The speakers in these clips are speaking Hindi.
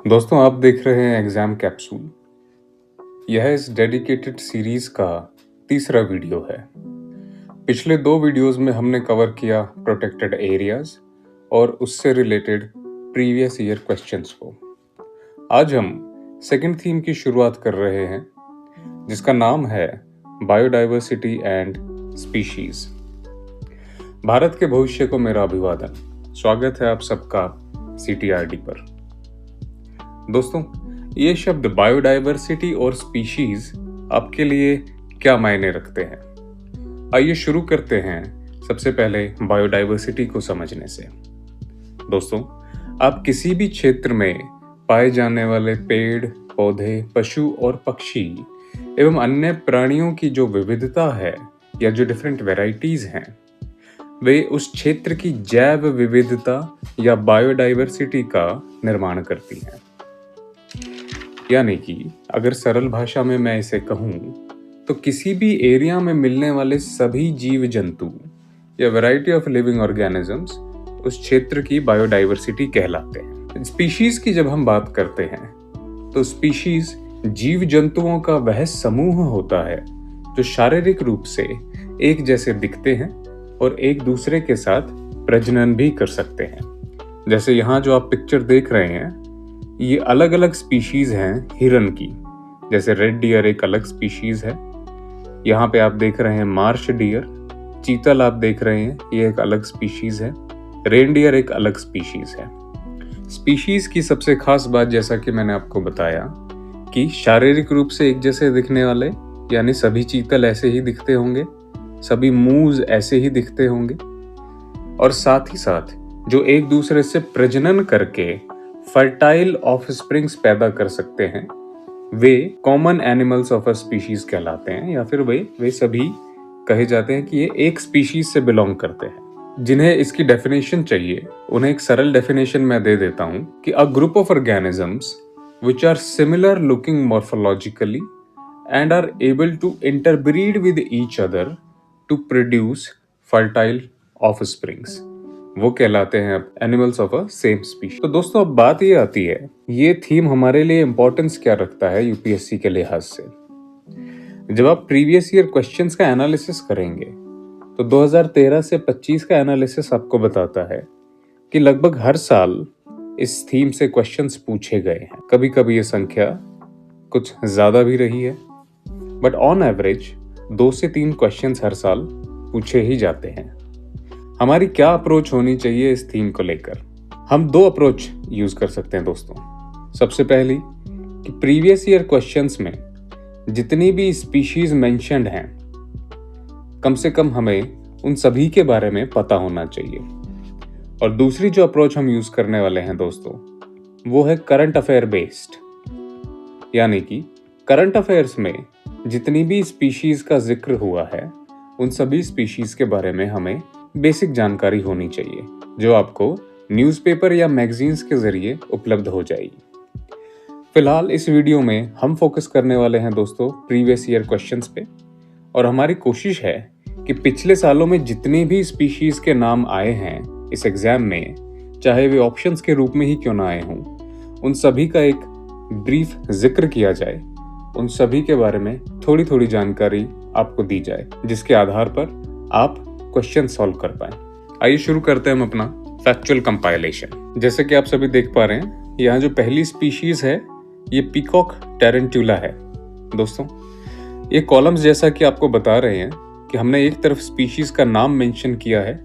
दोस्तों, आप देख रहे हैं एग्जाम कैप्सूल। यह इस डेडिकेटेड सीरीज का तीसरा वीडियो है। पिछले दो वीडियोस में हमने कवर किया प्रोटेक्टेड एरियाज और उससे रिलेटेड प्रीवियस ईयर क्वेश्चंस को। आज हम सेकंड थीम की शुरुआत कर रहे हैं, जिसका नाम है बायोडाइवर्सिटी एंड स्पीशीज। भारत के भविष्य को मेरा अभिवादन। स्वागत है आप सबका CTRD पर। दोस्तों, ये शब्द बायोडाइवर्सिटी और स्पीशीज आपके लिए क्या मायने रखते हैं? आइए शुरू करते हैं सबसे पहले बायोडाइवर्सिटी को समझने से। दोस्तों, आप किसी भी क्षेत्र में पाए जाने वाले पेड़, पौधे, पशु और पक्षी एवं अन्य प्राणियों की जो विविधता है या जो डिफरेंट वैरायटीज हैं, वे उस क्षेत्र की जैव विविधता या बायोडाइवर्सिटी का निर्माण करती हैं। यानी कि अगर सरल भाषा में मैं इसे कहूँ तो किसी भी एरिया में मिलने वाले सभी जीव जंतु या वैरायटी ऑफ लिविंग ऑर्गेनिजम्स उस क्षेत्र की बायोडाइवर्सिटी कहलाते हैं। स्पीशीज की जब हम बात करते हैं तो स्पीशीज जीव जंतुओं का वह समूह होता है जो शारीरिक रूप से एक जैसे दिखते हैं और एक दूसरे के साथ प्रजनन भी कर सकते हैं। जैसे यहाँ जो आप पिक्चर देख रहे हैं, ये अलग अलग स्पीशीज हैं हिरन की। जैसे रेड डियर एक अलग स्पीशीज है, यहाँ पे आप देख रहे हैं मार्श डियर। चीतल आप देख रहे हैं, ये एक अलग स्पीशीज है। रेनडियर एक अलग स्पीशीज है। स्पीशीज की सबसे खास बात, जैसा कि मैंने आपको बताया, कि शारीरिक रूप से एक जैसे दिखने वाले, यानी सभी चीतल ऐसे ही दिखते होंगे, सभी मूज ऐसे ही दिखते होंगे, और साथ ही साथ जो एक दूसरे से प्रजनन करके फर्टाइल ऑफस्प्रिंग्स पैदा कर सकते हैं, वे common animals of a species कहलाते हैं, या फिर वे सभी कहे जाते हैं कि ये एक स्पीशीज से बिलोंग करते हैं। जिन्हें इसकी डेफिनेशन चाहिए, उन्हें एक सरल डेफिनेशन मैं दे देता हूं कि a group of organisms which are similar looking morphologically and are able to interbreed with each other to produce fertile offsprings, वो कहलाते हैं animals of a same species. तो दोस्तों, अब बात ये आती है, ये थीम हमारे लिए इंपॉर्टेंस क्या रखता है यूपीएससी के लिहाज से। जब आप प्रीवियस ईयर क्वेश्चंस का एनालिसिस करेंगे तो 2013 से 25 का एनालिसिस आपको बताता है कि लगभग हर साल इस थीम से क्वेश्चंस पूछे गए हैं। कभी कभी ये संख्या कुछ ज्यादा भी रही है, बट ऑन एवरेज 2 से 3 क्वेश्चंस हर साल पूछे ही जाते हैं। हमारी क्या अप्रोच होनी चाहिए इस थीम को लेकर? हम 2 अप्रोच यूज कर सकते हैं दोस्तों। सबसे पहली कि प्रीवियस ईयर क्वेश्चंस में जितनी भी स्पीशीज मेंशन्ड हैं, कम से कम हमें उन सभी के बारे में पता होना चाहिए। और दूसरी जो अप्रोच हम यूज करने वाले हैं दोस्तों, वो है करंट अफेयर बेस्ड। यानी कि करंट अफेयर्स में जितनी भी स्पीशीज का जिक्र हुआ है, उन सभी स्पीशीज के बारे में हमें बेसिक जानकारी होनी चाहिए, जो आपको न्यूज़पेपर या मैगजीन्स के जरिए उपलब्ध हो जाएगी। फिलहाल इस वीडियो में हम फोकस करने वाले हैं दोस्तों प्रीवियस ईयर क्वेश्चंस पे, और हमारी कोशिश है कि पिछले सालों में जितनी भी स्पीशीज के नाम आए हैं इस एग्जाम में, चाहे वे ऑप्शंस के रूप में ही क्यों ना आए हों, उन सभी का एक ब्रीफ जिक्र किया जाए, उन सभी के बारे में थोड़ी थोड़ी जानकारी आपको दी जाए, जिसके आधार पर आप क्वेश्चन सॉल्व कर पाए। आइए शुरू करते हैं हम अपना फैक्चुअल कंपाइलेशन। जैसे कि आप सभी देख पा रहे हैं, यहाँ जो पहली स्पीशीज है ये पीकॉक टैरेंट्यूला है। दोस्तों, ये कॉलम्स जैसा कि आपको बता रहे हैं कि हमने एक तरफ स्पीशीज का नाम मेंशन किया है,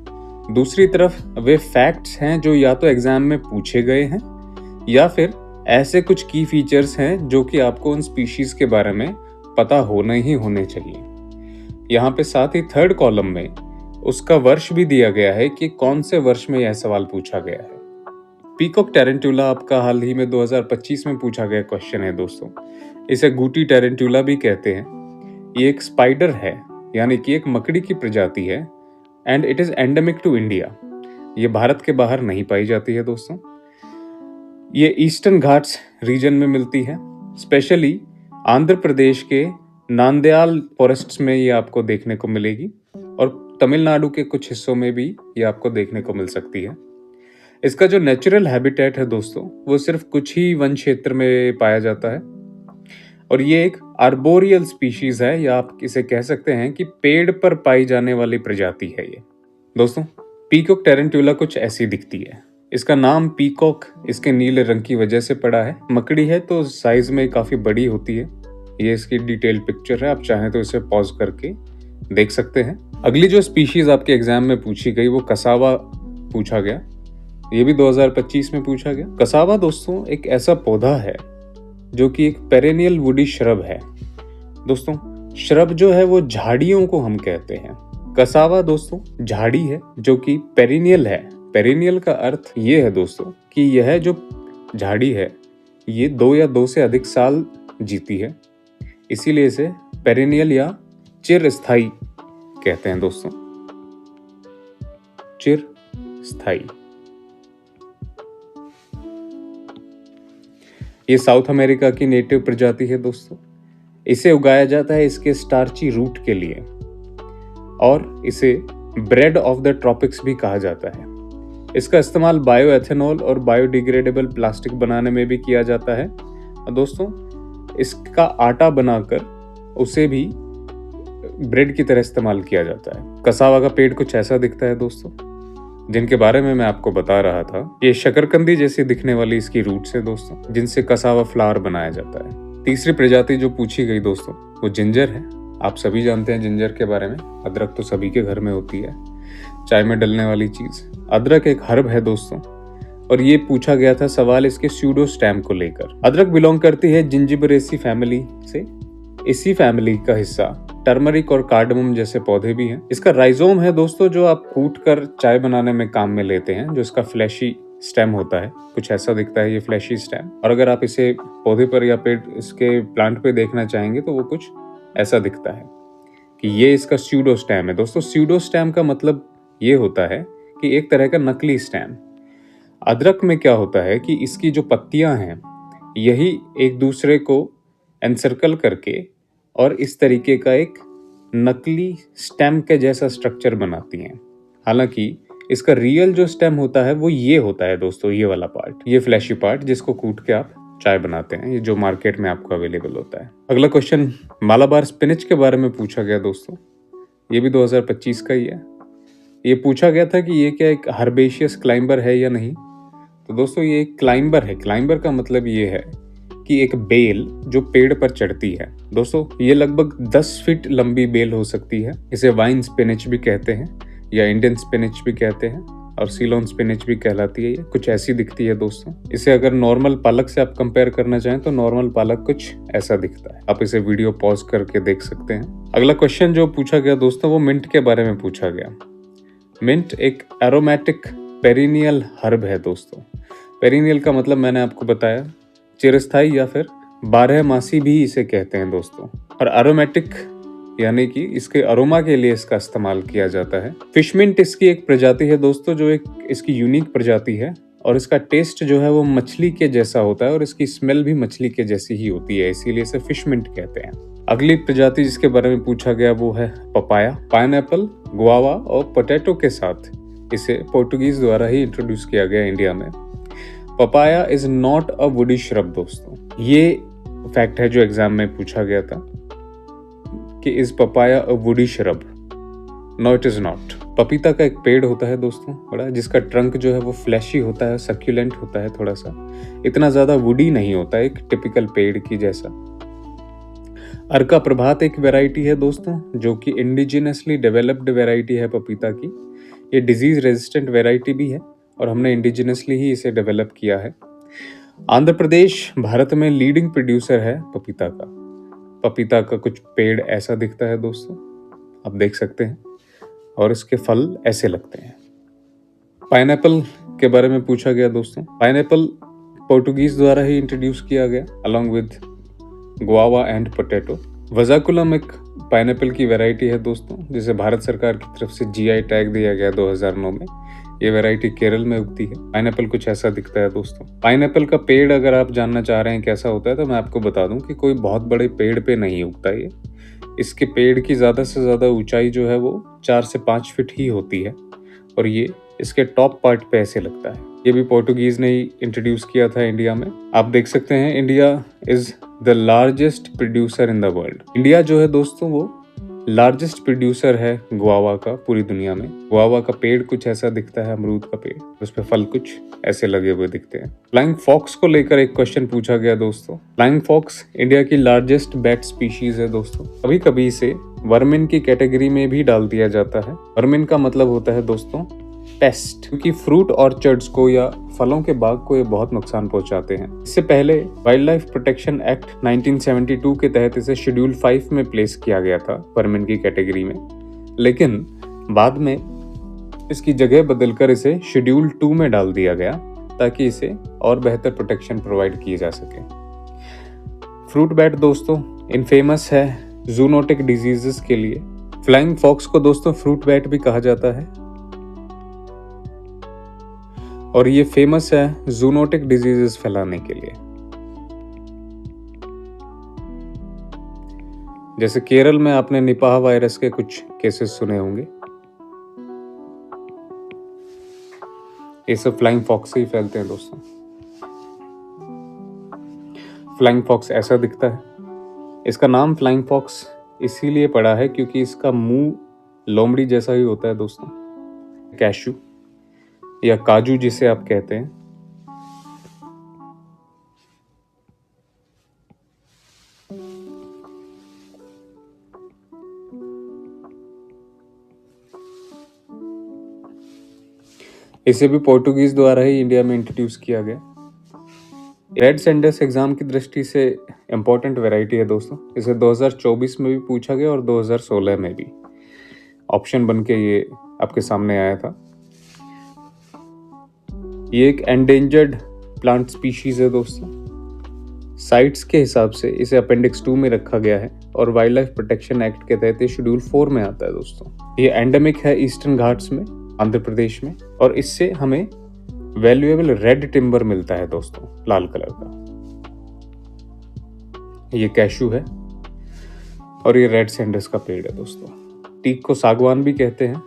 दूसरी तरफ वे फैक्ट्स हैं जो या तो एग्जाम में पूछे गए हैं, या फिर ऐसे कुछ की फीचर्स हैं जो कि आपको उन स्पीशीज के बारे में पता होने ही होने चाहिए। यहाँ पे साथ ही थर्ड कॉलम में उसका वर्ष भी दिया गया है कि कौन से वर्ष में यह सवाल पूछा गया है। पीकॉक टैरेंट्यूला आपका हाल ही में 2025 में पूछा गया क्वेश्चन है दोस्तों। इसे गूटी टैरेंट्यूला भी कहते हैं। ये एक स्पाइडर है, यानी कि एक मकड़ी की प्रजाति है, and it is endemic to India. ये भारत के बाहर नहीं पाई जाती है दोस्तों। ये ईस्टर्न घाट्स रीजन में मिलती है, स्पेशली आंध्र प्रदेश के नांदयाल फॉरेस्ट्स में ये आपको देखने को मिलेगी, और तमिलनाडु के कुछ हिस्सों में भी ये आपको देखने को मिल सकती है। इसका जो नेचुरल हैबिटेट है दोस्तों, वो सिर्फ कुछ ही वन क्षेत्र में पाया जाता है और ये एक आर्बोरियल स्पीशीज है, या आप इसे कह सकते हैं कि पेड़ पर पाई जाने वाली प्रजाति है ये। दोस्तों, पीकॉक टेरेंट्यूला कुछ ऐसी दिखती है। इसका नाम पीकॉक इसके नीले रंग की वजह से पड़ा है। मकड़ी है तो साइज में काफी बड़ी होती है। ये इसकी डिटेल पिक्चर है, आप चाहें तो इसे पॉज करके देख सकते हैं। अगली जो स्पीशीज आपके एग्जाम में पूछी गई वो कसावा पूछा गया। ये भी 2025 में पूछा गया। कसावा दोस्तों एक ऐसा पौधा है जो कि एक पेरेनियल वुडी श्रब है। दोस्तों, श्रब जो है वो झाड़ियों को हम कहते हैं। कसावा दोस्तों झाड़ी है जो कि पेरिनियल है। पेरिनियल का अर्थ ये है दोस्तों कि यह जो झाड़ी है ये 2 या 2 से अधिक साल जीती है, इसीलिए इसे पेरिनियल या चिरस्थायी कहते हैं दोस्तों। चिरस्थायी। ये साउथ अमेरिका की नेटिव प्रजाति है दोस्तों। इसे उगाया जाता है इसके स्टार्ची रूट के लिए और इसे ब्रेड ऑफ द ट्रॉपिक्स भी कहा जाता है। इसका इस्तेमाल बायोएथेनॉल और बायोडिग्रेडेबल प्लास्टिक बनाने में भी किया जाता है और दोस्तों इसका आटा बनाकर उसे भी ब्रेड की तरह इस्तेमाल किया जाता है। कसावा का पेड़ कुछ ऐसा दिखता है दोस्तों, जिनके बारे में मैं आपको बता रहा था। ये शकरकंदी जैसी दिखने वाली इसकी रूट्स है दोस्तों, जिनसे कसावा फ्लावर बनाया जाता है। तीसरी प्रजाति जो पूछी गई दोस्तों वो जिंजर है। आप सभी जानते हैं जिंजर के बारे में। अदरक तो सभी के घर में होती है, चाय में डलने वाली चीज। अदरक एक हर्ब है दोस्तों और ये पूछा गया था सवाल इसके स्यूडोस्टेम को लेकर। अदरक बिलोंग करती है जिंजिबरेसी फैमिली से। इसी फैमिली का हिस्सा टर्मरिक और कार्डमम जैसे पौधे भी हैं। इसका राइजोम है दोस्तों जो आप कूट कर चाय बनाने में काम में लेते हैं, जो इसका फ्लैशी स्टेम होता है। कुछ ऐसा दिखता है ये फ्लैशी स्टेम। और अगर आप इसे पौधे पर या पेड़ इसके प्लांट पे देखना चाहेंगे तो वो कुछ ऐसा दिखता है कि ये इसका स्यूडोस्टेम है दोस्तों। स्यूडोस्टेम का मतलब ये होता है कि एक तरह का नकली स्टेम। अदरक में क्या होता है कि इसकी जो पत्तियां हैं यही एक दूसरे को एनसर्कल करके और इस तरीके का एक नकली स्टेम के जैसा स्ट्रक्चर बनाती हैं। हालांकि इसका रियल जो स्टेम होता है वो ये होता है दोस्तों, ये वाला पार्ट, ये फ्लैशी पार्ट जिसको कूट के आप चाय बनाते हैं, ये जो मार्केट में आपको अवेलेबल होता है। अगला क्वेश्चन मालाबार स्पिनच के बारे में पूछा गया दोस्तों। ये भी 2025 का ही है। ये पूछा गया था कि ये क्या एक हर्बेशियस क्लाइंबर है या नहीं। तो दोस्तों ये एक क्लाइंबर है। क्लाइंबर का मतलब ये है कि एक बेल जो पेड़ पर चढ़ती है। दोस्तों ये लगभग 10 फीट लंबी बेल हो सकती है। इसे वाइन स्पिनच भी कहते हैं या इंडियन स्पिनच भी कहते हैं और सीलोन स्पिनच भी कहलाती है। ये कुछ ऐसी दिखती है दोस्तों। इसे अगर नॉर्मल पालक से आप कंपेयर करना चाहें तो नॉर्मल पालक कुछ ऐसा दिखता है। आप इसे वीडियो पॉज करके देख सकते हैं। अगला क्वेश्चन जो पूछा गया दोस्तों वो मिंट के बारे में पूछा गया। मिंट एक एरोमेटिक पेरिनियल हर्ब है दोस्तों। पेरिनियल का मतलब मैंने आपको बताया, चिरस्थायी या फिर 12 मासी भी इसे कहते हैं दोस्तों। और एरोमेटिक यानी कि इसके अरोमा के लिए इसका इस्तेमाल किया जाता है। फिश मिंट इसकी एक प्रजाति है दोस्तों, जो एक इसकी यूनिक प्रजाति है और इसका टेस्ट जो है वो मछली के जैसा होता है और इसकी स्मेल भी मछली के जैसी ही होती है, इसीलिए इसे फिश मिंट कहते हैं। अगली प्रजाति जिसके बारे में पूछा गया वो है पपाया। पाइनएप्पल, गुआवा और पोटैटो के साथ इसे पोर्टुगीज द्वारा ही इंट्रोड्यूस किया गया इंडिया में। Papaya is not a woody shrub दोस्तों। ये फैक्ट है जो एग्जाम में पूछा गया था कि is papaya a woody shrub. No it is not. पपीता का एक पेड़ होता है दोस्तों बड़ा, जिसका ट्रंक जो है वो फ्लैशी होता है, सक्यूलेंट होता है, थोड़ा सा इतना ज्यादा वुडी नहीं होता, एक टिपिकल पेड़ की जैसा। अर्का प्रभात एक वैरायटी है दोस्तों जो कि इंडिजिनसली डेवलप्ड वैरायटी है पपीता की। ये डिजीज रेजिस्टेंट वैरायटी भी है और हमने इंडिजिनसली ही इसे डेवलप किया है। आंध्र प्रदेश भारत में लीडिंग प्रोड्यूसर है पपीता का। पपीता का कुछ पेड़ ऐसा दिखता है दोस्तों, आप देख सकते हैं, और इसके फल ऐसे लगते हैं। पाइनएप्पल के बारे में पूछा गया दोस्तों। पाइनएप्पल पोर्टुगीज द्वारा ही इंट्रोड्यूस किया गया along with guava and potato. Vazhakulam एक पाइनएप्पल की वैरायटी है दोस्तों, जिसे भारत सरकार की तरफ से जीआई टैग दिया गया 2009 में। ये वैरायटी केरल में उगती है। पाइनएप्पल कुछ ऐसा दिखता है दोस्तों। पाइनएप्पल का पेड़ अगर आप जानना चाह रहे हैं कैसा होता है तो मैं आपको बता दूं कि कोई बहुत बड़े पेड़ पे नहीं उगता ये। इसके पेड़ की ज़्यादा से ज़्यादा ऊंचाई जो है वो 4 से 5 फीट ही होती है और ये इसके टॉप पार्ट पे ऐसे लगता है। ये भी पोर्टुगीज ने ही इंट्रोड्यूस किया था इंडिया में। आप देख सकते हैं India is the largest producer in the world. India जो है दोस्तों वो लार्जेस्ट प्रोड्यूसर है गुआवा का पूरी दुनिया में। गुआवा का पेड़ कुछ ऐसा दिखता है, अमरूद का पेड़, उस पे फल कुछ ऐसे लगे हुए दिखते हैं। फ्लाइंग फॉक्स को लेकर एक क्वेश्चन पूछा गया दोस्तों। फ्लाइंग फॉक्स इंडिया की लार्जेस्ट बैट स्पीशीज है दोस्तों। कभी कभी इसे वर्मिन की कैटेगरी में भी डाल दिया जाता है। वर्मिन का मतलब होता है दोस्तों पेस्ट, क्योंकि फ्रूट ऑर्चर्ड्स को या फलों के बाग को ये बहुत नुकसान पहुंचाते हैं। इससे पहले वाइल्ड लाइफ प्रोटेक्शन एक्ट 1972 के तहत इसे शेड्यूल 5 में प्लेस किया गया था वर्मिन की कैटेगरी में, लेकिन बाद में इसकी जगह बदलकर इसे शेड्यूल 2 में डाल दिया गया ताकि इसे और बेहतर प्रोटेक्शन प्रोवाइड किए जा सके। फ्रूट बैट दोस्तों इनफेमस है जूनोटिक डिजीजेस के लिए। फ्लाइंग फॉक्स को दोस्तों फ्रूट बैट भी कहा जाता है और ये फेमस है जूनोटिक डिजीजेस फैलाने के लिए। जैसे केरल में आपने निपाह वायरस के कुछ केसेस सुने होंगे। ये सब फ्लाइंग फॉक्स से ही फैलते हैं दोस्तों। फ्लाइंग फॉक्स ऐसा दिखता है। इसका नाम फ्लाइंग फॉक्स इसीलिए पड़ा है क्योंकि इसका मुंह लोमड़ी जैसा ही होता है दोस्तों। कैशू या काजू जिसे आप कहते हैं। इसे भी पोर्टुगीज द्वारा ही इंडिया में इंट्रोड्यूस किया गया। रेड सैंडर्स एग्जाम की दृष्टि से इंपॉर्टेंट वैरायटी है दोस्तों। इसे 2024 में भी पूछा गया और 2016 में भी ऑप्शन बन के ये आपके सामने आया था। ये एक एंडेंजर्ड प्लांट स्पीशीज है दोस्तों। साइट्स के हिसाब से इसे अपेंडिक्स 2 में रखा गया है और वाइल्ड लाइफ प्रोटेक्शन एक्ट के तहत शेड्यूल 4 में आता है दोस्तों। ये एंडेमिक है ईस्टर्न घाट्स में, आंध्र प्रदेश में, और इससे हमें वैल्यूएबल रेड टिम्बर मिलता है दोस्तों, लाल कलर का। ये कैशू है और ये रेड सैंडर्स का पेड़ है दोस्तों। टीक को सागवान भी कहते हैं।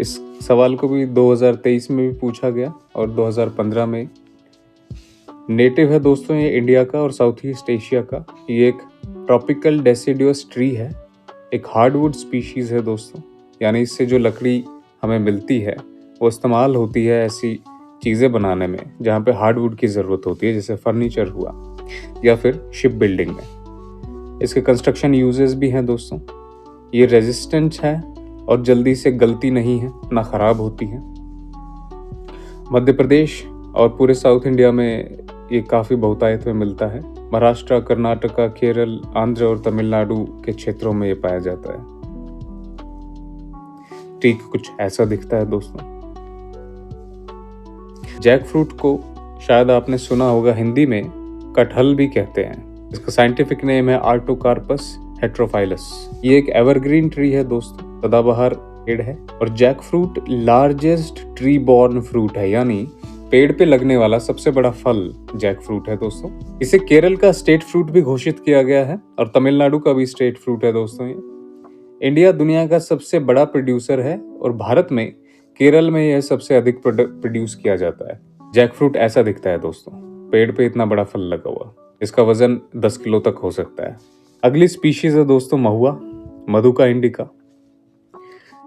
इस सवाल को भी 2023 में भी पूछा गया और 2015 में। नेटिव है दोस्तों ये इंडिया का और साउथ ईस्ट एशिया का। ये एक ट्रॉपिकल डेसिडुअस ट्री है, एक हार्डवुड स्पीशीज है दोस्तों। यानी इससे जो लकड़ी हमें मिलती है वो इस्तेमाल होती है ऐसी चीज़ें बनाने में जहाँ पे हार्डवुड की ज़रूरत होती है, जैसे फर्नीचर हुआ या फिर शिप बिल्डिंग में। इसके कंस्ट्रक्शन यूजेस भी हैं दोस्तों। ये रेजिस्टेंट है और जल्दी से गलती नहीं है, ना ख़राब होती है। मध्य प्रदेश और पूरे साउथ इंडिया में ये काफ़ी बहुतायत में मिलता है। महाराष्ट्र, कर्नाटका, केरल, आंध्र और तमिलनाडु के क्षेत्रों में ये पाया जाता है। ठीक कुछ ऐसा दिखता है दोस्तों। जैक फ्रूट को शायद आपने सुना होगा, हिंदी में कटहल भी कहते हैं। इसका साइंटिफिक नेम है आर्टोकार्पस हेट्रोफाइलस। ये एक एवरग्रीन ट्री है दोस्तों, सदाबहार पेड़ है। और jackfruit largest tree borne fruit है, यानी पेड़ पे लगने वाला सबसे बड़ा फल जैक फ्रूट है दोस्तों। इसे केरल का स्टेट फ्रूट भी घोषित किया गया है और तमिलनाडु का भी स्टेट फ्रूट है दोस्तों। ये इंडिया दुनिया का सबसे बड़ा प्रोड्यूसर है और भारत में केरल में यह सबसे अधिक प्रोड्यूस किया जाता है। जैक फ्रूट ऐसा दिखता है दोस्तों, पेड़ पे इतना बड़ा फल लगा हुआ। इसका वजन 10 किलो तक हो सकता है। अगली स्पीशीज है दोस्तों महुआ, मधुका इंडिका।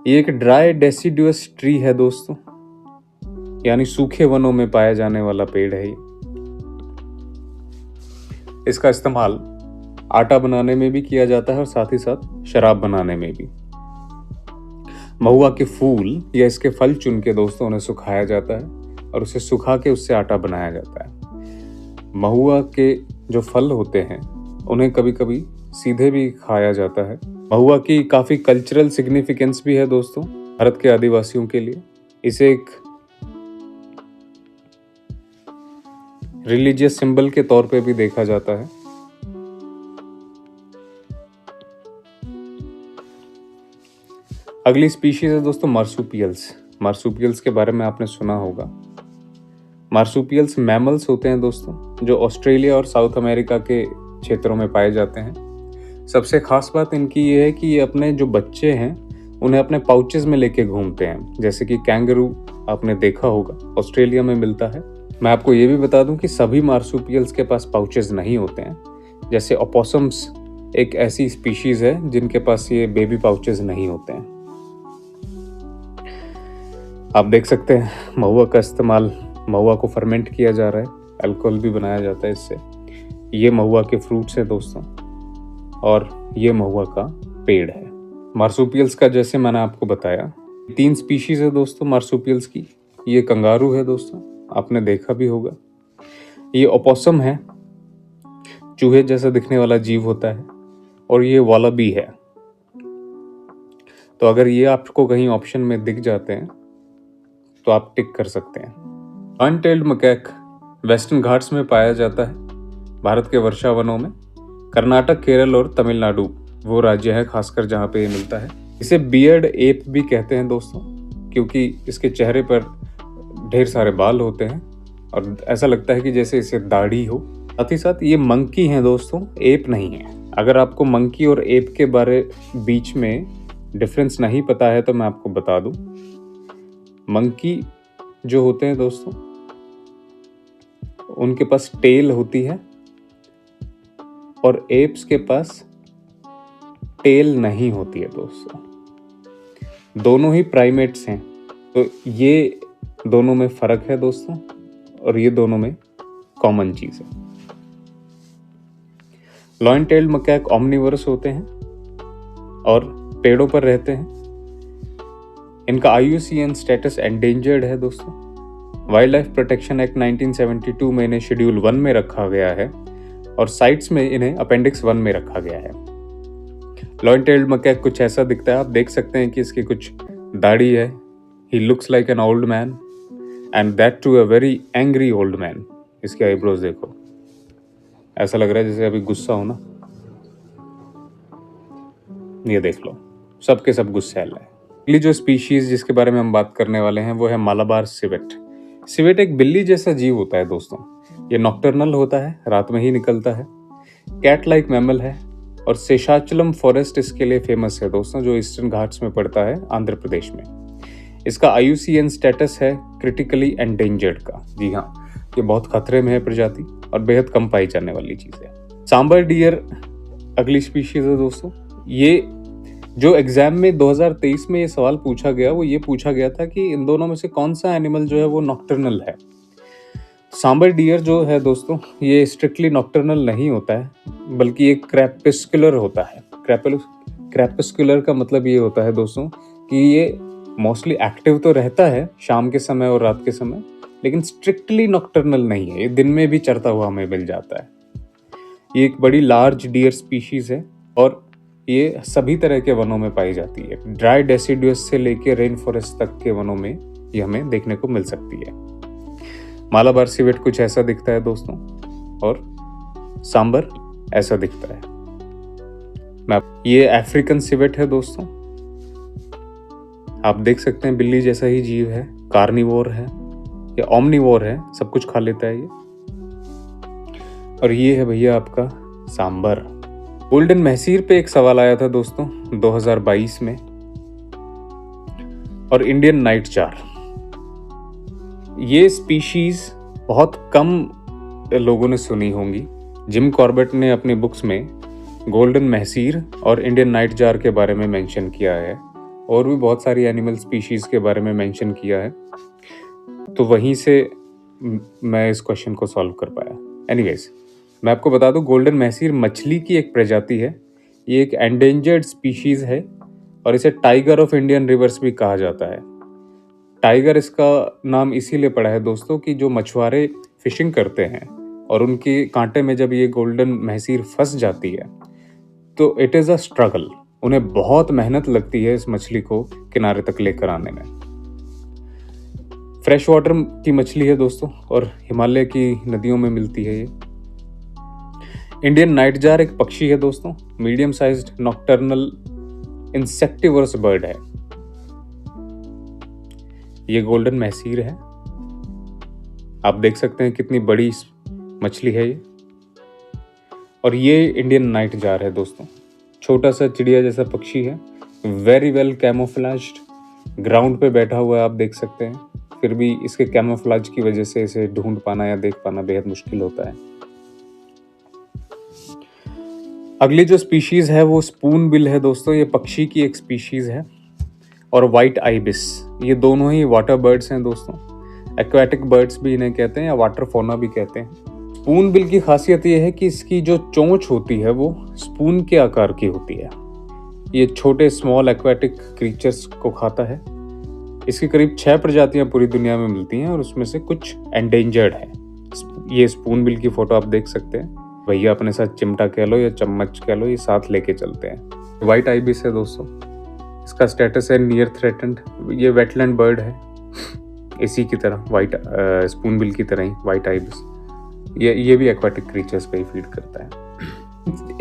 ये एक ड्राई डेसिडुअस ट्री है दोस्तों, यानी सूखे वनों में पाया जाने वाला पेड़ है ये। इसका इस्तेमाल आटा बनाने में भी किया जाता है और साथ ही साथ शराब बनाने में भी। महुआ के फूल या इसके फल चुन के दोस्तों उन्हें सुखाया जाता है और उसे सुखा के उससे आटा बनाया जाता है। महुआ के जो फल होते हैं उन्हें कभी कभी सीधे भी खाया जाता है। महुआ की काफ़ी कल्चरल सिग्निफिकेंस भी है दोस्तों भारत के आदिवासियों के लिए। इसे एक रिलीजियस सिंबल के तौर पे भी देखा जाता है। अगली स्पीशीज है दोस्तों मार्सुपियल्स। मार्सुपियल्स के बारे में आपने सुना होगा। मार्सुपियल्स मैमल्स होते हैं दोस्तों जो ऑस्ट्रेलिया और साउथ अमेरिका के क्षेत्रों में पाए जाते हैं। सबसे खास बात इनकी ये है कि ये अपने जो बच्चे हैं उन्हें अपने पाउचेस में लेके घूमते हैं, जैसे कि कैंगरू आपने देखा होगा, ऑस्ट्रेलिया में मिलता है। मैं आपको ये भी बता दूं कि सभी मार्सुपियल्स के पास पाउचेस नहीं होते हैं। जैसे ओपोसम्स एक ऐसी स्पीशीज है जिनके पास ये बेबी पाउचेस नहीं होते हैं। आप देख सकते हैं महुआ का इस्तेमाल, महुआ को फर्मेंट किया जा रहा है, अल्कोहल भी बनाया जाता है इससे। ये महुआ के फ्रूट्स हैं दोस्तों, और ये महुआ का पेड़ है। मार्सुपियल्स का जैसे मैंने आपको बताया 3 स्पीशीज है दोस्तों मार्सुपियल्स की। ये कंगारू है दोस्तों, आपने देखा भी होगा। ये ओपोसम है, चूहे जैसा दिखने वाला जीव होता है, और ये वालाबी है। तो अगर ये आपको कहीं ऑप्शन में दिख जाते हैं तो आप टिक कर सकते हैं। अनटेल्ड मकैक वेस्टर्न घाट्स में पाया जाता है, भारत के वर्षा वनों में। कर्नाटक, केरल और तमिलनाडु वो राज्य है खासकर जहाँ पे ये मिलता है। इसे बियर्ड एप भी कहते हैं दोस्तों, क्योंकि इसके चेहरे पर ढेर सारे बाल होते हैं और ऐसा लगता है कि जैसे इसे दाढ़ी हो। साथ ही साथ ये मंकी हैं दोस्तों, एप नहीं है। अगर आपको मंकी और एप के बारे बीच में डिफरेंस नहीं पता है तो मैं आपको बता दूं। मंकी जो होते हैं दोस्तों, उनके पास टेल होती है, और एप्स के पास टेल नहीं होती है दोस्तों। दोनों ही प्राइमेट्स हैं, तो ये दोनों में फर्क है दोस्तों, और ये दोनों में कॉमन चीज है। लॉइन टेल्ड मकैक ओमनिवोरस होते हैं और पेड़ों पर रहते हैं। इनका IUCN स्टेटस एंडेंजर्ड है दोस्तों। वाइल्ड लाइफ प्रोटेक्शन एक्ट 1972 में इन्हें शेड्यूल 1 में रखा गया है, और साइट्स में इन्हें अपेंडिक्स 1 में रखा गया है। लॉइन टेल्ड मकैक कुछ ऐसा दिखता है, आप देख सकते हैं कि इसकी कुछ दाढ़ी है। He looks like an old man, and that too a very angry old man. इसके आईब्रोज देखो, ऐसा लग रहा है जैसे अभी गुस्सा हो ना। ये देख लो, सब के सब गुस्सैल है। अगली जो स्पीशीज जिसके बारे में हम बात करने वाले हैं वो है मालाबार सिवेट। सिवेट एक बिल्ली जैसा जीव होता है दोस्तों। ये नॉक्टर्नल होता है, रात में ही निकलता है। कैट लाइक मैमल है, और शेषाचलम फॉरेस्ट इसके लिए फेमस है दोस्तों, जो ईस्टर्न घाट्स में पड़ता है आंध्र प्रदेश में। इसका IUCN स्टेटस है क्रिटिकली एंडेंजर्ड का। जी हाँ, ये बहुत खतरे में है प्रजाति, और बेहद कम पाई जाने वाली चीज है। सांबर डियर अगली स्पीशीज है दोस्तों। ये जो एग्जाम में 2023 में ये सवाल पूछा गया, वो ये पूछा गया था कि इन दोनों में से कौन सा एनिमल जो है वो नॉक्टर्नल है। सांबर डियर जो है दोस्तों, ये स्ट्रिक्टली नॉक्टर्नल नहीं होता है, बल्कि एक क्रैपस्कुलर होता है। क्रैपस्कुलर का मतलब ये होता है दोस्तों कि ये मोस्टली एक्टिव तो रहता है शाम के समय और रात के समय, लेकिन स्ट्रिक्टली नॉक्टर्नल नहीं है। ये दिन में भी चरता हुआ हमें मिल जाता है। ये एक बड़ी लार्ज डियर स्पीशीज है, और ये सभी तरह के वनों में पाई जाती है। ड्राई डेसिडुअस से लेकर रेन फॉरेस्ट तक के वनों में ये हमें देखने को मिल सकती है। मालाबार सिवेट कुछ ऐसा दिखता है दोस्तों, और सांबर ऐसा दिखता है। ये अफ्रीकन सिवेट है दोस्तों। आप देख सकते हैं बिल्ली जैसा ही जीव है, कार्निवोर है या ओमनिवोर है, सब कुछ खा लेता है ये। और ये है भैया आपका सांबर। गोल्डन महसीर पे एक सवाल आया था दोस्तों 2022 में, और इंडियन नाइट जार। ये स्पीशीज बहुत कम लोगों ने सुनी होंगी। जिम कॉर्बेट ने अपनी बुक्स में गोल्डन महसीर और इंडियन नाइट जार के बारे में मेंशन किया है, और भी बहुत सारी एनिमल स्पीशीज के बारे में मेंशन किया है, तो वहीं से मैं इस क्वेश्चन को सॉल्व कर पाया। एनीवेज, मैं आपको बता दूं, गोल्डन महसीर मछली की एक प्रजाति है। ये एक एंडेंजर्ड स्पीशीज है, और इसे टाइगर ऑफ इंडियन रिवर्स भी कहा जाता है। टाइगर इसका नाम इसीलिए पड़ा है दोस्तों कि जो मछुआरे फिशिंग करते हैं और उनके कांटे में जब ये गोल्डन महसीर फंस जाती है तो इट इज़ अ स्ट्रगल। उन्हें बहुत मेहनत लगती है इस मछली को किनारे तक लेकर आने में। फ्रेश वाटर की मछली है दोस्तों, और हिमालय की नदियों में मिलती है ये। इंडियन नाइट जार एक पक्षी है दोस्तों, medium sized nocturnal insectivorous bird है। ये गोल्डन महसीर है, आप देख सकते हैं कितनी बड़ी मछली है ये। और ये इंडियन नाइट जार है दोस्तों, छोटा सा चिड़िया जैसा पक्षी है, वेरी वेल कैमोफ्लेज्ड, ग्राउंड पे बैठा हुआ है, आप देख सकते हैं। फिर भी इसके कैमोफ्लेज की वजह से इसे ढूंढ पाना या देख पाना बेहद मुश्किल होता है। अगली जो स्पीशीज है वो स्पून बिल है दोस्तों। ये पक्षी की एक स्पीशीज है। और वाइट आइबिस, ये दोनों ही वाटर बर्ड्स हैं दोस्तों। एक्वेटिक बर्ड्स भी इन्हें कहते हैं या वाटर फौना भी कहते हैं। स्पून बिल की खासियत ये है कि इसकी जो चोंच होती है वो स्पून के आकार की होती है। ये छोटे स्मॉल एक्वेटिक क्रीचर्स को खाता है। इसकी करीब 6 प्रजातियां पूरी दुनिया में मिलती हैं और उसमें से कुछ एंडेंजर्ड हैं। ये स्पून बिल की फोटो आप देख सकते हैं। भैया अपने साथ चिमटा कह लो या चम्मच कह लो, ये साथ लेके चलते हैं। वाइट आइबिस है दोस्तों। इसका स्टेटस है नियर थ्रेटेंड। ये वेटलैंड बर्ड है इसी की तरह, वाइट स्पून बिल की तरह ही वाइट आइबिस। ये भी एक्वाटिक क्रीचर्स पे ही फीड करता है।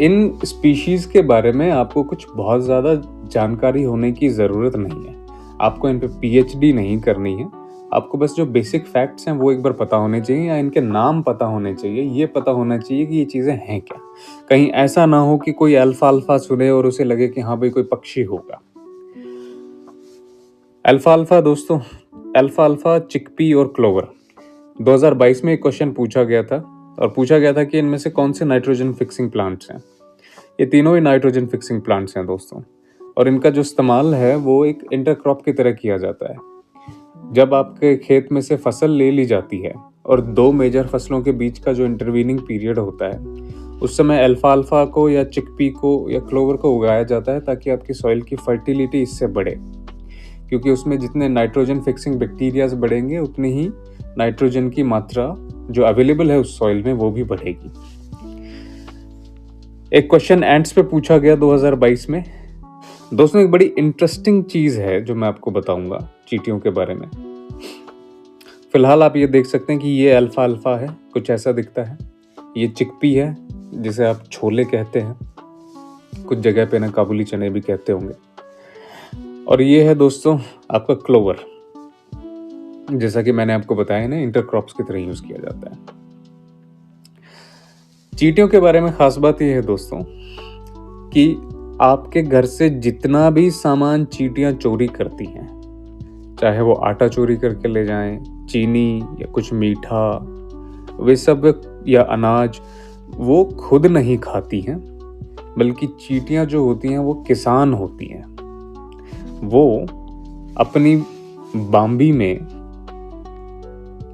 इन स्पीशीज के बारे में आपको कुछ बहुत ज़्यादा जानकारी होने की ज़रूरत नहीं है। आपको इन पे PhD नहीं करनी है। आपको बस जो बेसिक फैक्ट्स हैं वो एक बार पता होने चाहिए या इनके नाम पता होने चाहिए। ये पता होना चाहिए कि ये चीज़ें हैं क्या। कहीं ऐसा ना हो कि कोई अल्फा सुने और उसे लगे कि हाँ भाई कोई पक्षी होगा। अल्फा दोस्तों, अल्फा चिकपी और क्लोवर। 2022 में एक क्वेश्चन पूछा गया था और पूछा गया था कि इनमें से कौन से नाइट्रोजन फिक्सिंग प्लांट्स हैं। ये तीनों ही नाइट्रोजन फिक्सिंग प्लांट्स हैं दोस्तों। और इनका जो इस्तेमाल है वो एक इंटरक्रॉप की तरह किया जाता है। जब आपके खेत में से फसल ले ली जाती है और 2 मेजर फसलों के बीच का जो इंटरवीनिंग पीरियड होता है, उस समय अल्फा को या चिकपी को या क्लोवर को उगाया जाता है ताकि आपकी सॉइल की फर्टिलिटी इससे बढ़े। क्योंकि उसमें जितने नाइट्रोजन फिक्सिंग बैक्टीरियाज बढ़ेंगे उतनी ही नाइट्रोजन की मात्रा जो अवेलेबल है उस सॉइल में वो भी बढ़ेगी। एक क्वेश्चन एंट्स पे पूछा गया 2022 में। दोस्तों एक बड़ी इंटरेस्टिंग चीज है जो मैं आपको बताऊंगा चींटियों के बारे में। फिलहाल आप ये देख सकते हैं कि ये अल्फा है, कुछ ऐसा दिखता है। ये चिकपी है जिसे आप छोले कहते हैं, कुछ जगह पे ना काबुली चने भी कहते होंगे। और ये है दोस्तों आपका क्लोवर। जैसा कि मैंने आपको बताया ना, इंटरक्रॉप्स की तरह यूज किया जाता है। चींटियों के बारे में खास बात यह है दोस्तों कि आपके घर से जितना भी सामान चींटियां चोरी करती हैं, चाहे वो आटा चोरी करके ले जाएं, चीनी या कुछ मीठा, वे सब या अनाज, वो खुद नहीं खाती हैं। बल्कि चींटियां जो होती हैं वो किसान होती हैं। वो अपनी बाम्बी में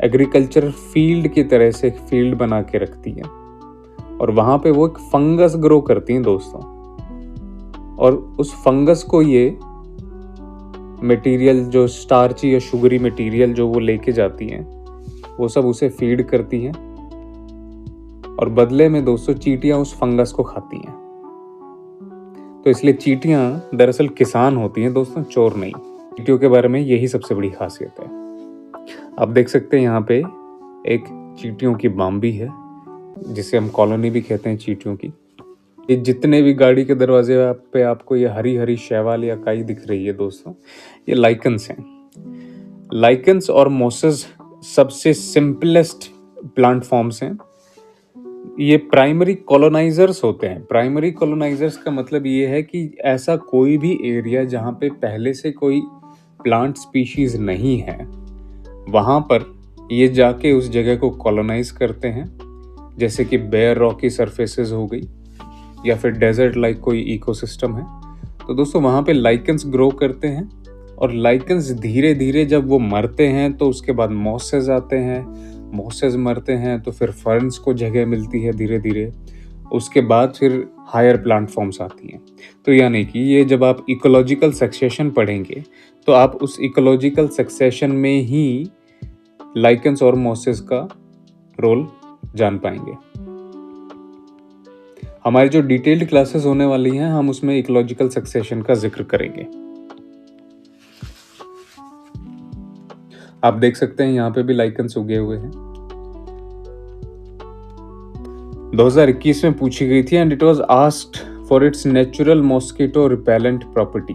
एग्रीकल्चर फील्ड की तरह से एक फील्ड बना के रखती है और वहां पे वो एक फंगस ग्रो करती हैं दोस्तों। और उस फंगस को ये मटेरियल जो स्टार्ची या शुगरी मटेरियल जो वो लेके जाती हैं, वो सब उसे फीड करती हैं और बदले में दोस्तों चींटियां उस फंगस को खाती हैं। तो इसलिए चींटियां दरअसल किसान होती हैं दोस्तों, चोर नहीं। चींटियों के बारे में यही सबसे बड़ी खासियत है। आप देख सकते हैं यहाँ पे एक चींटियों की बाम्बी है जिसे हम कॉलोनी भी कहते हैं चींटियों की। ये जितने भी गाड़ी के दरवाजे पे आपको ये हरी हरी शैवाल या काई दिख रही है दोस्तों, ये लाइकन्स हैं। लाइकन्स और मोसेस सबसे सिंपलेस्ट प्लांट फॉर्म्स हैं। ये प्राइमरी कॉलोनाइजर्स होते हैं। प्राइमरी कॉलोनाइजर्स का मतलब ये है कि ऐसा कोई भी एरिया जहाँ पे पहले से कोई प्लांट स्पीशीज नहीं है, वहाँ पर ये जाके उस जगह को कॉलोनाइज करते हैं। जैसे कि बेयर रॉकी सरफेसेस हो गई या फिर डेजर्ट लाइक कोई इकोसिस्टम है, तो दोस्तों वहाँ पे लाइकन्स ग्रो करते हैं। और लाइकन्स धीरे धीरे जब वो मरते हैं तो उसके बाद मॉसेस आते हैं। मॉसेस मरते हैं तो फिर फर्न्स को जगह मिलती है धीरे धीरे। उसके बाद फिर हायर प्लांट फॉर्म्स आती हैं। तो यानी कि ये जब आप इकोलॉजिकल सक्सेशन पढ़ेंगे तो आप उस इकोलॉजिकल सक्सेशन में ही लाइकन्स और मॉसेस का रोल जान पाएंगे। हमारी जो डिटेल्ड क्लासेस होने वाली हैं, हम उसमें इकोलॉजिकल सक्सेशन का जिक्र करेंगे। आप देख सकते हैं यहाँ पे भी लाइकन्स उगे हुए हैं। 2021 में पूछी गई थी and it was asked for its natural mosquito repellent property.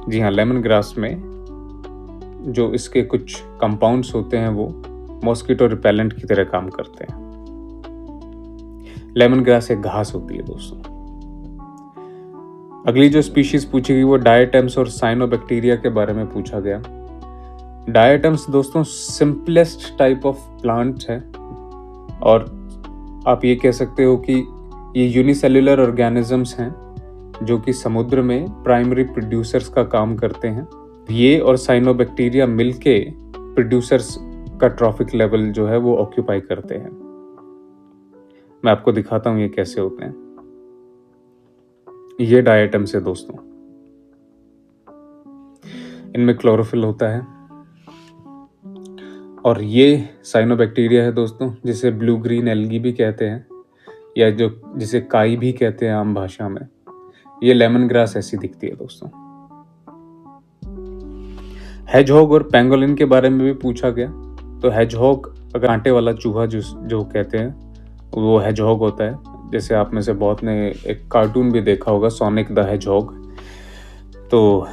जी हाँ, लेमन ग्रास में जो इसके कुछ कंपाउंड्स होते हैं वो मॉस्किटो रिपेलेंट की तरह काम करते हैं। लेमन ग्रास एक घास होती है दोस्तों। अगली जो स्पीशीज पूछी गई वो डायटम्स और साइनोबैक्टीरिया के बारे में पूछा गया। डायटम्स दोस्तों सिंपलेस्ट टाइप ऑफ प्लांट है, और आप ये कह सकते हो कि ये यूनिसेल्युलर ऑर्गेनिजम्स हैं जो कि समुद्र में प्राइमरी प्रोड्यूसर्स का काम करते हैं। ये और साइनोबैक्टीरिया मिलके प्रोड्यूसर्स का ट्रॉफिक लेवल जो है वो ऑक्यूपाई करते हैं। मैं आपको दिखाता हूँ ये कैसे होते हैं। ये डायटम्स है दोस्तों, इनमें क्लोरोफिल होता है, और ये साइनोबैक्टीरिया है दोस्तों, जिसे ब्लू ग्रीन एल्गी भी कहते हैं, या जो जिसे काई भी कहते हैं आम भाषा में। ये लेमन ग्रास ऐसी दिखती है दोस्तों। हेजहॉग और पेंगोलिन के बारे में भी पूछा गया। तो हेजहॉग अगर कांटे वाला चूहा जो कहते हैं वो हेजहॉग होता है। जैसे आप में से बहुत ने एक कार्टून भी देखा होगा, सोनिक द हेजहॉग, तो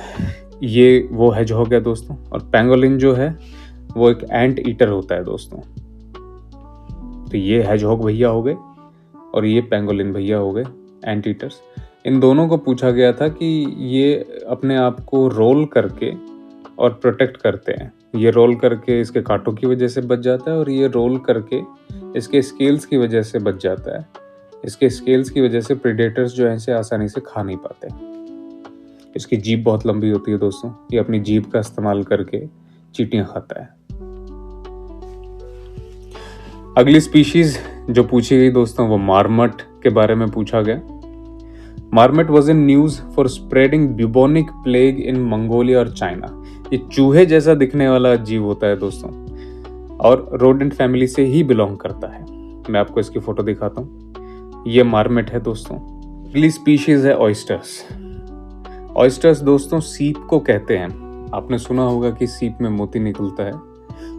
ये वो हेजहॉग है दोस्तों। और पेंगोलिन जो है वो एक एंट ईटर होता है दोस्तों। तो ये हेजहॉग भैया हो गए और ये पेंगोलिन भैया हो गए, एंट ईटर्स। इन दोनों को पूछा गया था कि ये अपने आप को रोल करके और प्रोटेक्ट करते हैं। ये रोल करके इसके कांटों की वजह से बच जाता है, और ये रोल करके इसके स्केल्स की वजह से बच जाता है। इसके स्केल्स की वजह से प्रेडेटर्स जो है इसे आसानी से खा नहीं पाते। इसकी जीभ बहुत लंबी होती है दोस्तों। ये अपनी जीभ का इस्तेमाल करके चींटियां खाता है। अगली स्पीशीज जो पूछी गई दोस्तों वो मार्मट के बारे में पूछा गया। Marmot was in news for spreading bubonic plague in Mongolia और चाइना। ये चूहे जैसा दिखने वाला जीव होता है दोस्तों, और रोडेंट फैमिली से ही बिलोंग करता है। मैं आपको इसकी फोटो दिखाता हूँ। ये मार्मट है दोस्तों। अगली स्पीशीज है ऑयस्टर्स। ऑयस्टर्स दोस्तों सीप को कहते हैं। आपने सुना होगा कि सीप में मोती निकलता है,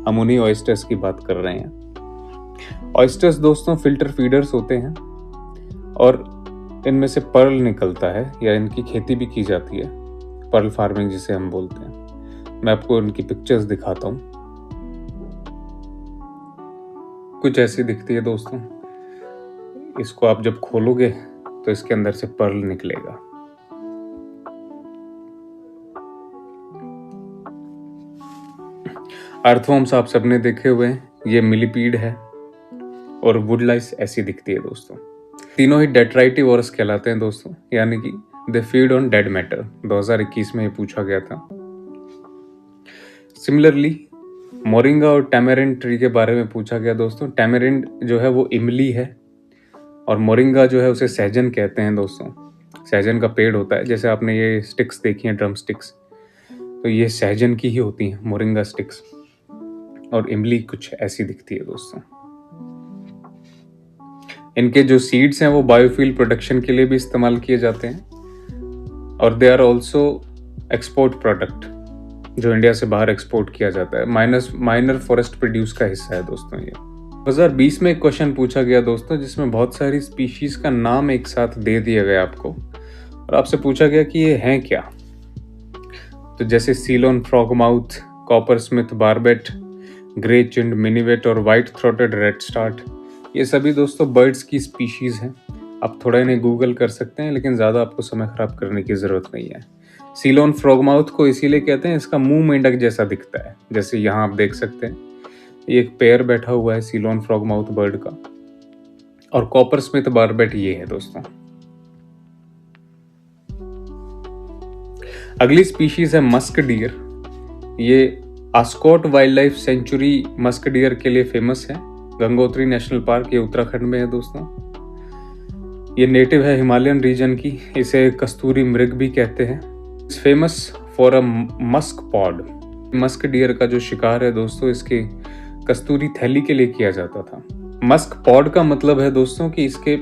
हम उन्हीं ऑयस्टर्स की बात कर रहे हैं। ऑयस्टर्स दोस्तों फिल्टर फीडर्स होते हैं, और इनमें से पर्ल निकलता है, या इनकी खेती भी की जाती है, पर्ल फार्मिंग जिसे हम बोलते हैं। मैं आपको इनकी पिक्चर्स दिखाता हूँ। कुछ ऐसी दिखती है दोस्तों। इसको आप जब खोलोगे तो इसके अंदर से पर्ल निकलेगा। अर्थवर्म्स आप सबने देखे हुए हैं। ये मिलीपीड है, और वुडलाइस ऐसी दिखती है दोस्तों। तीनों ही डेट्राइटिवोरस कहलाते हैं दोस्तों, यानी कि they feed on dead matter. 2021 में ये पूछा गया था। सिमिलरली मोरिंगा और टैमेरिंड ट्री के बारे में पूछा गया दोस्तों। टैमेरिंड जो है वो इमली है, और मोरिंगा जो है उसे सहजन कहते हैं दोस्तों। सहजन का पेड़ होता है, जैसे आपने ये स्टिक्स देखी हैं, ड्रम स्टिक्स, तो ये सहजन की ही होती हैं, मोरिंगा स्टिक्स। और इमली कुछ ऐसी दिखती है दोस्तों। इनके जो सीड्स हैं वो बायोफ्यूल प्रोडक्शन के लिए भी इस्तेमाल किए जाते हैं, और they are also export product, जो इंडिया से बाहर एक्सपोर्ट किया जाता है। माइनर फॉरेस्ट प्रोड्यूस का हिस्सा है दोस्तों ये। 2020 में एक क्वेश्चन पूछा गया दोस्तों, जिसमें बहुत सारी स्पीशीज का नाम एक साथ दे दिया गया आपको, और आपसे पूछा गया कि ये हैं क्या। तो जैसे Ceylon frogmouth, coppersmith barbet, grey chinned minivet और व्हाइट थ्रोटेड रेडस्टार्ट, ये सभी दोस्तों बर्ड्स की स्पीशीज हैं। आप थोड़ा इन्हें गूगल कर सकते हैं, लेकिन ज़्यादा आपको समय खराब करने की ज़रूरत नहीं है। सीलोन फ्रॉगमाउथ को इसीलिए कहते हैं, इसका मुंह मेंढक जैसा दिखता है। जैसे यहाँ आप देख सकते हैं, ये एक पेयर बैठा हुआ है सीलोन फ्रॉगमाउथ बर्ड का। और कॉपर स्मिथ बार्बेट ये है दोस्तों। अगली स्पीशीज है मस्क डियर। ये Askot wildlife sanctuary musk deer के लिए फेमस है। गंगोत्री नेशनल पार्क, ये उत्तराखंड में है दोस्तों। ये नेटिव है हिमालयन रीजन की। इसे कस्तूरी मृग भी कहते हैं। It's famous for a Musk pod. Musk deer का जो शिकार है दोस्तों, इसके कस्तूरी थैली के लिए किया जाता था। मस्क पॉड का मतलब है दोस्तों कि इसके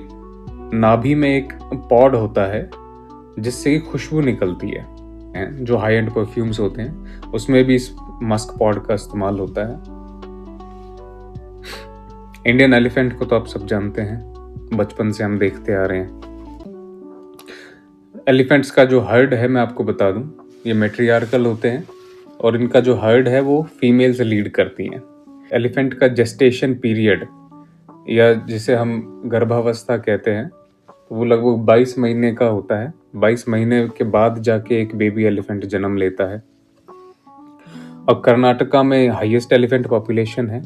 नाभि में एक पॉड होता है जिससे खुशबू निकलती है। जो हाई एंड परफ्यूम्स होते हैं उसमें भी इस मस्क पॉड का इस्तेमाल होता है। इंडियन एलिफेंट को तो आप सब जानते हैं, बचपन से हम देखते आ रहे हैं। एलिफेंट्स का जो हर्ड है मैं आपको बता दूं, ये मैट्रियार्कल होते हैं, और इनका जो हर्ड है वो फीमेल्स लीड करती हैं। एलिफेंट का जेस्टेशन पीरियड, या जिसे हम गर्भावस्था कहते हैं, तो वो लगभग 22 महीने का होता है। 22 महीने के बाद जाके एक बेबी एलिफेंट जन्म लेता है। और कर्नाटका में हाईएस्ट एलिफेंट पॉपुलेशन है।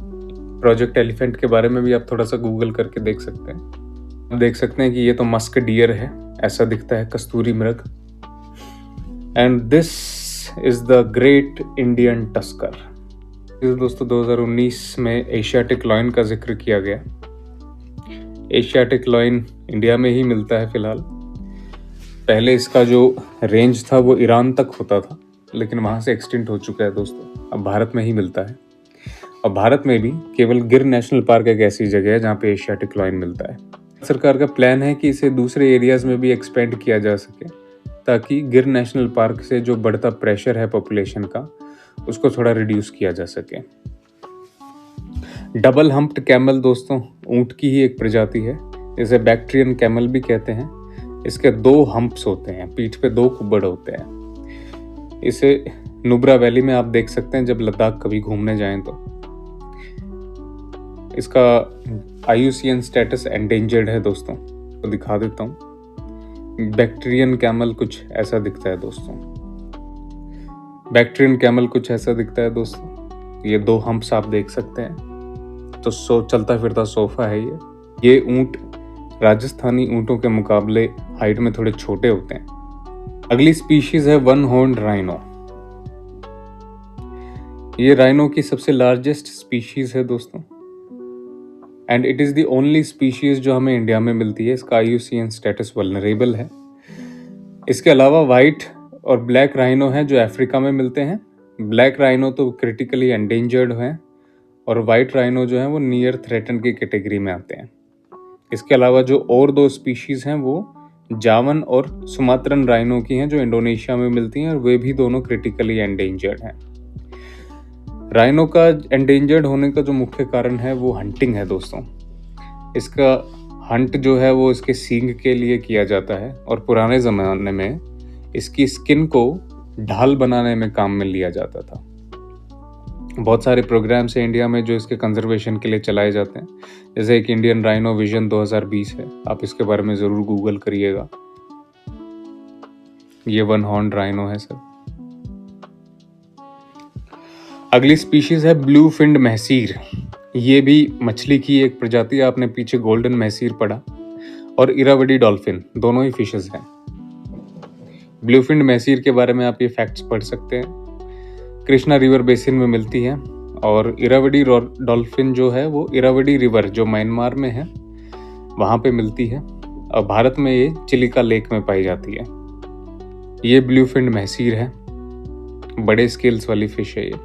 प्रोजेक्ट एलिफेंट के बारे में भी आप थोड़ा सा गूगल करके देख सकते हैं। आप देख सकते हैं कि ये तो मस्क डियर है, ऐसा दिखता है, कस्तूरी मृग। And this is the great Indian tusker. दोस्तों 2019 में एशियाटिक लॉयन का जिक्र किया गया। एशियाटिक लॉयन इंडिया में ही मिलता है फिलहाल। पहले इसका जो रेंज था वो ईरान तक होता था, लेकिन वहाँ से एक्सटिंक्ट हो चुका है दोस्तों। अब भारत में ही मिलता है। और भारत में भी केवल गिर नेशनल पार्क एक ऐसी जगह है जहाँ पे एशियाटिक लॉयन मिलता है। सरकार का प्लान है कि इसे दूसरे एरियाज में भी एक्सपेंड किया जा सके, ताकि गिर नेशनल पार्क से जो बढ़ता प्रेशर है पॉपुलेशन का, उसको थोड़ा रिड्यूस किया जा सके। डबल हम्प्ड कैमल दोस्तों ऊंट की ही एक प्रजाति है, इसे बैक्ट्रियन कैमल भी कहते हैं। इसके 2 हम्प्स होते हैं, पीठ पे 2 कुब्बड़ होते हैं। इसे नुब्रा वैली में आप देख सकते हैं जब लद्दाख कभी घूमने जाएं तो। इसका IUCN स्टेटस एंडेंजर्ड है दोस्तों, तो दिखा देता हूँ। बैक्ट्रियन कैमल कुछ ऐसा दिखता है दोस्तों। बैक्ट्रियन कैमल कुछ ऐसा दिखता है दोस्तों। ये 2 हम्प्स आप देख सकते हैं। तो चलता फिरता सोफा है ये ऊंट राजस्थानी ऊंटों के मुकाबले हाइट में थोड़े छोटे होते हैं। अगली स्पीशीज है वन हॉर्न्ड राइनो। ये राइनो की सबसे लार्जेस्ट स्पीशीज है दोस्तों, and it is the only species जो हमें इंडिया में मिलती है। इसका IUCN स्टेटस वल्नरेबल है। इसके अलावा व्हाइट और ब्लैक राइनो है जो अफ्रीका में मिलते हैं। ब्लैक राइनो तो क्रिटिकली एंडेंजर्ड हैं, और व्हाइट राइनो जो है वो नियर थ्रेटन की कैटेगरी में आते हैं। इसके अलावा जो और 2 स्पीशीज हैं वो जावन और सुमात्रन राइनो की हैं, जो इंडोनेशिया में मिलती हैं, और वे भी दोनों क्रिटिकली एंडेंजर्ड हैं। राइनो का एंडेंजर्ड होने का जो मुख्य कारण है वो हंटिंग है दोस्तों। इसका हंट जो है वो इसके सींग के लिए किया जाता है, और पुराने ज़माने में इसकी स्किन को ढाल बनाने में काम में लिया जाता था। बहुत सारे प्रोग्राम्स हैं इंडिया में जो इसके कंजर्वेशन के लिए चलाए जाते हैं, जैसे एक इंडियन राइनो विजन 2020 है। आप इसके बारे में ज़रूर गूगल करिएगा। ये वन हॉर्न राइनो है सर। अगली स्पीशीज है ब्लू फिन्ड महसीर। ये भी मछली की एक प्रजाति है। आपने पीछे गोल्डन महसीर पढ़ा, और इरावडी डॉल्फिन, दोनों ही फिशेस हैं। ब्लू फिन्ड महसीर के बारे में आप ये फैक्ट्स पढ़ सकते हैं। कृष्णा रिवर बेसिन में मिलती है, और इरावडी डॉल्फिन जो है वो इरावडी रिवर जो म्यांमार में है वहाँ पे मिलती है, और भारत में ये चिलिका लेक में पाई जाती है। ये ब्लू फिन्ड महसीर है, बड़े स्केल्स वाली फिश है ये।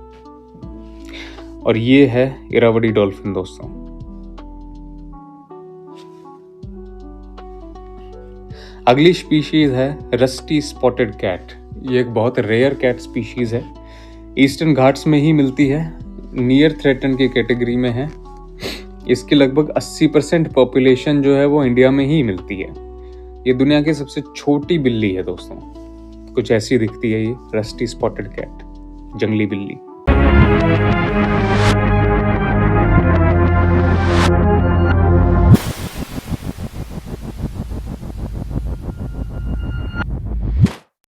और ये है इरावडी डॉल्फिन दोस्तों। अगली स्पीशीज है रस्टी स्पॉटेड कैट। ये एक बहुत रेयर कैट स्पीशीज है, ईस्टर्न घाट्स में ही मिलती है, नियर थ्रेटन की कैटेगरी में है। इसकी लगभग 80% पॉपुलेशन जो है वो इंडिया में ही मिलती है। ये दुनिया की सबसे छोटी बिल्ली है दोस्तों, कुछ ऐसी दिखती है ये रस्टी स्पॉटेड कैट, जंगली बिल्ली।